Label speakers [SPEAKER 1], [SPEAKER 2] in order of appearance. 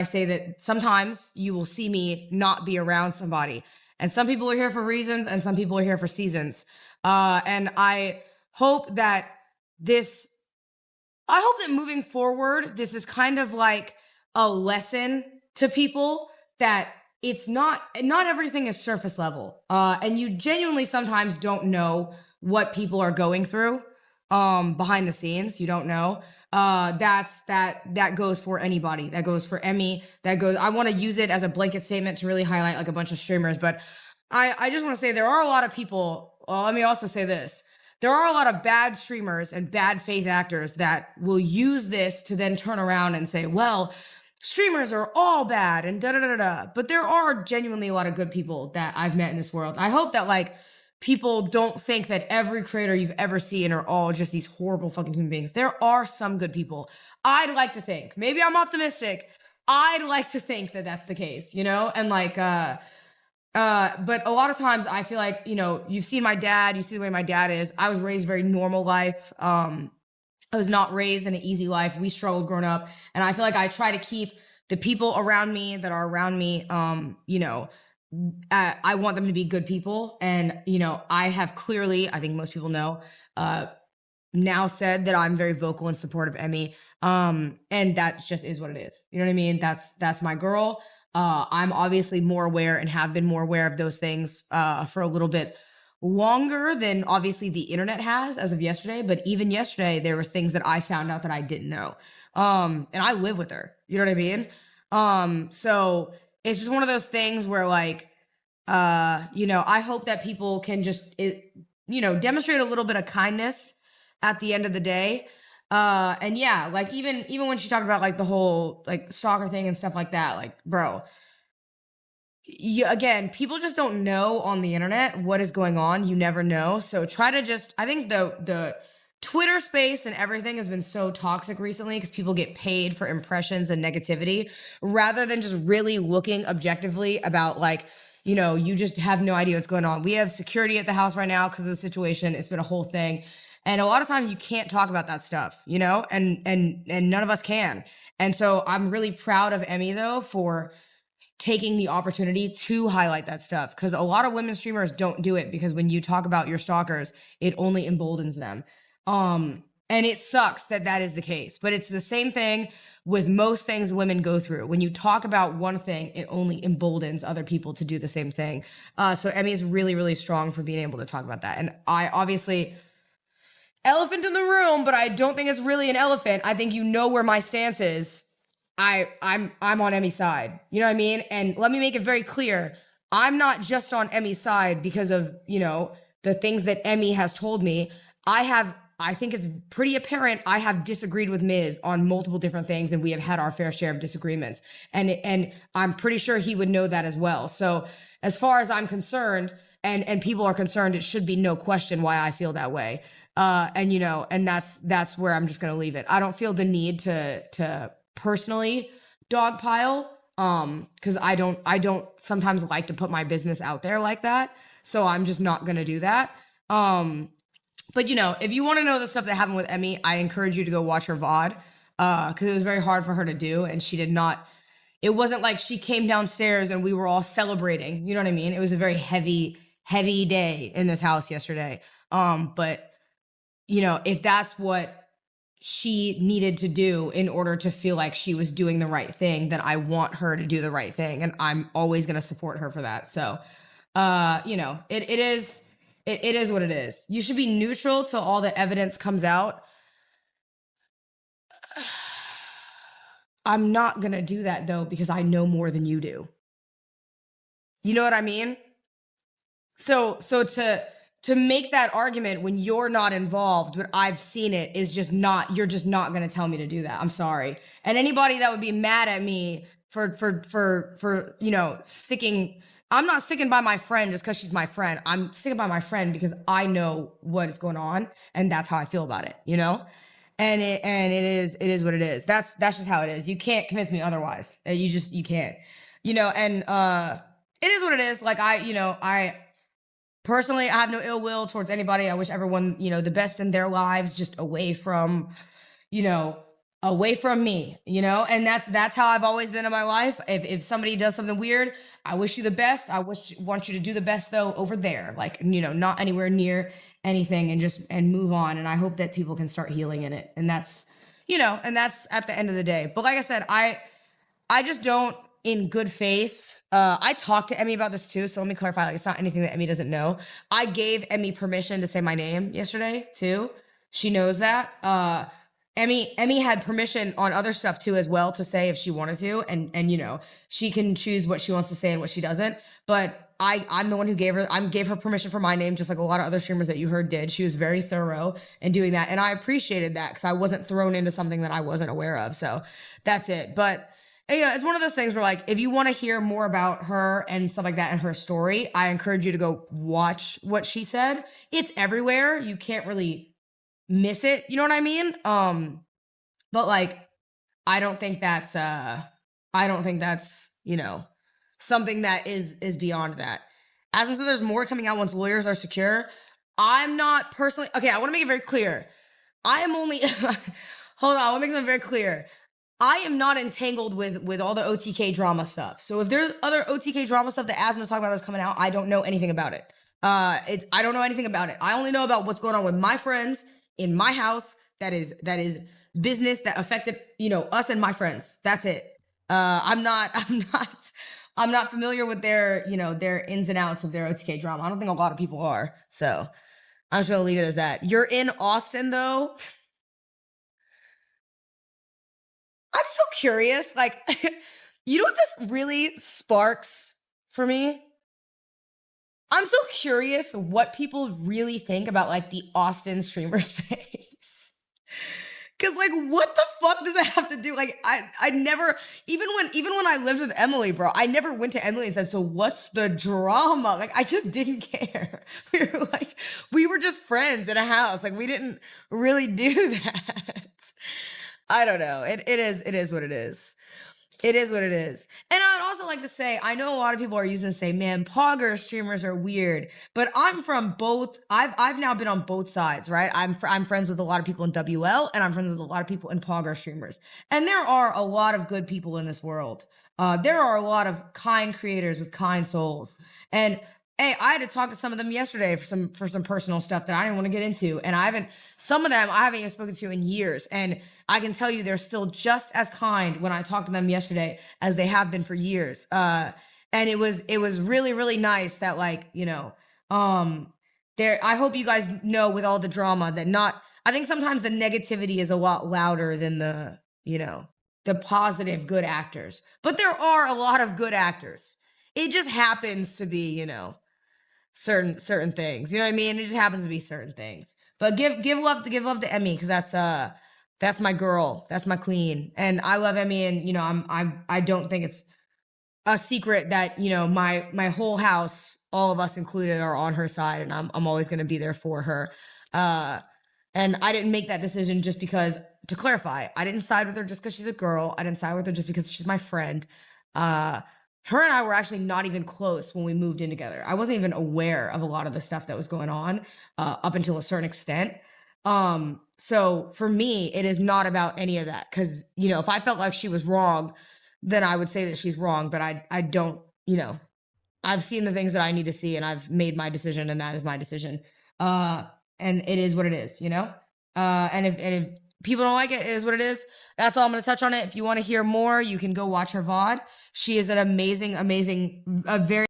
[SPEAKER 1] I say that sometimes you will see me not be around somebody. And some people are here for reasons and some people are here for seasons. And hope that this, I hope that moving forward, this is kind of like a lesson to people that it's not everything is surface level. And you genuinely sometimes don't know what people are going through behind the scenes. You don't know. That goes for anybody. That goes for Emmy. I want to use it as a blanket statement to really highlight like a bunch of streamers. But I just want to say there are a lot of people. Well, let me also say this. There are a lot of bad streamers and bad faith actors that will use this to then turn around and say, well, streamers are all bad and da da da da. But there are genuinely a lot of good people that I've met in this world. I hope that like people don't think that every creator you've ever seen are all just these horrible fucking human beings. There are some good people. I'd like to think, maybe I'm optimistic. I'd like to think that that's the case, you know? And like, but a lot of times I feel like, you know, you've seen my dad, you see the way my dad is. I was raised very normal life. I was not raised in an easy life. We struggled growing up. And I feel like I try to keep the people around me that are around me, you know, I want them to be good people. And, you know, I have clearly, I think most people know, now said that I'm very vocal in support of Emmy. And that just is what it is. You know what I mean? That's my girl. I'm obviously more aware and have been more aware of those things for a little bit longer than obviously the internet has as of yesterday. But even yesterday, there were things that I found out that I didn't know. And I live with her. You know what I mean? So it's just one of those things where like, you know, I hope that people can just, you know, demonstrate a little bit of kindness at the end of the day. And yeah, like even when she talked about like the whole like soccer thing and stuff like that, like, bro, again, people just don't know on the internet what is going on. You never know. So try to just, I think the Twitter space and everything has been so toxic recently because people get paid for impressions and negativity rather than just really looking objectively about like, you know, you just have no idea what's going on. We have security at the house right now because of the situation. It's been a whole thing. And a lot of times you can't talk about that stuff, you know, and none of us can. And so I'm really proud of Emmy though for taking the opportunity to highlight that stuff because a lot of women streamers don't do it because when you talk about your stalkers, it only emboldens them. And it sucks that that is the case, but it's the same thing with most things women go through. When you talk about one thing, it only emboldens other people to do the same thing. So Emmy is really, really strong for being able to talk about that. And I obviously, elephant in the room, but I don't think it's really an elephant. I think you know where my stance is. I'm on Emmy's side. You know what I mean? And let me make it very clear. I'm not just on Emmy's side because of, you know, the things that Emmy has told me. I think it's pretty apparent I have disagreed with Miz on multiple different things and we have had our fair share of disagreements. And I'm pretty sure he would know that as well. So as far as I'm concerned and people are concerned, it should be no question why I feel that way. And you know, and that's where I'm just going to leave it. I don't feel the need to personally dogpile because I don't sometimes like to put my business out there like that. So I'm just not going to do that. But, you know, if you want to know the stuff that happened with Emmy, I encourage you to go watch her VOD because it was very hard for her to do. And she did not, it wasn't like she came downstairs and we were all celebrating. You know what I mean? It was a very heavy day in this house yesterday. But, you know, if that's what she needed to do in order to feel like she was doing the right thing, then I want her to do the right thing. And I'm always going to support her for that. So, you know, it is what it is. You should be neutral till all the evidence comes out. I'm not going to do that though, because I know more than you do. You know what I mean? So to make that argument when you're not involved, but I've seen it is just not, you're just not going to tell me to do that. I'm sorry. And anybody that would be mad at me for, you know, I'm not sticking by my friend just because she's my friend. I'm sticking by my friend because I know what is going on and that's how I feel about it, you know? And it is what it is. That's just how it is. You can't convince me otherwise. You can't, you know, and, it is what it is. Like I personally, I have no ill will towards anybody. I wish everyone, you know, the best in their lives, just away from, you know, away from me, and that's how I've always been in my life. If somebody does something weird, I wish you the best. Want you to do the best though over there, like, not anywhere near anything, and move on. And I hope that people can start healing in it. And that's at the end of the day. But like I said, I just don't, in good faith. I talked to Emmy about this too, so let me clarify. Like, it's not anything that Emmy doesn't know. I gave Emmy permission to say my name yesterday too. She knows that. Emmy had permission on other stuff too as well to say if she wanted to, and she can choose what she wants to say and what she doesn't. But I'm the one who gave her permission for my name, just like a lot of other streamers that you heard did. She was very thorough in doing that, and I appreciated that because I wasn't thrown into something that I wasn't aware of. So that's it. But yeah, it's one of those things where, like, if you want to hear more about her and stuff like that and her story, I encourage you to go watch what she said. It's everywhere. You can't really miss it. You know what I mean? But like, I don't think that's something that is beyond that. As I said, there's more coming out once lawyers are secure. I'm not personally, okay, I want to make it very clear. I am only, hold on, I want to make something very clear. I am not entangled with all the OTK drama stuff. So if there's other OTK drama stuff that Asma's talking about that's coming out, I don't know anything about it. I don't know anything about it. I only know about what's going on with my friends in my house. That is business that affected, us and my friends. That's it. I'm not familiar with their ins and outs of their OTK drama. I don't think a lot of people are. So I'm just gonna leave it as that. You're in Austin though. I'm so curious. Like, you know what this really sparks for me? I'm so curious what people really think about, like, the Austin streamer space. Cause, like, what the fuck does that have to do? Like, I never, even when I lived with Emily, bro, I never went to Emily and said, so what's the drama? Like, I just didn't care. We were just friends in a house. Like, we didn't really do that. I don't know. It is what it is. It is what it is. And I'd also like to say, I know a lot of people are using to say, man, Pogger streamers are weird, but I'm from both. I've now been on both sides, right? I'm friends with a lot of people in WL, and I'm friends with a lot of people in Pogger streamers. And there are a lot of good people in this world. There are a lot of kind creators with kind souls. And hey, I had to talk to some of them yesterday for some personal stuff that I didn't want to get into. And some of them I haven't even spoken to in years. And I can tell you they're still just as kind when I talked to them yesterday as they have been for years. And it was really, really nice that, like, I hope you guys know with all the drama that I think sometimes the negativity is a lot louder than the positive good actors. But there are a lot of good actors. It just happens to be, certain things. You know what I mean? It just happens to be certain things. But give love to Emmy, because that's my girl. That's my queen. And I love Emmy, and I don't think it's a secret that my whole house, all of us included, are on her side, and I'm always going to be there for her. And I didn't make that decision just because, to clarify, I didn't side with her just because she's a girl. I didn't side with her just because she's my friend. Her and I were actually not even close when we moved in together. I wasn't even aware of a lot of the stuff that was going on up until a certain extent. So for me, it is not about any of that. Because, if I felt like she was wrong, then I would say that she's wrong. But I don't, I've seen the things that I need to see, and I've made my decision, and that is my decision. And it is what it is, and if people don't like it, it is what it is. That's all I'm going to touch on it. If you want to hear more, you can go watch her VOD. She is an amazing, a very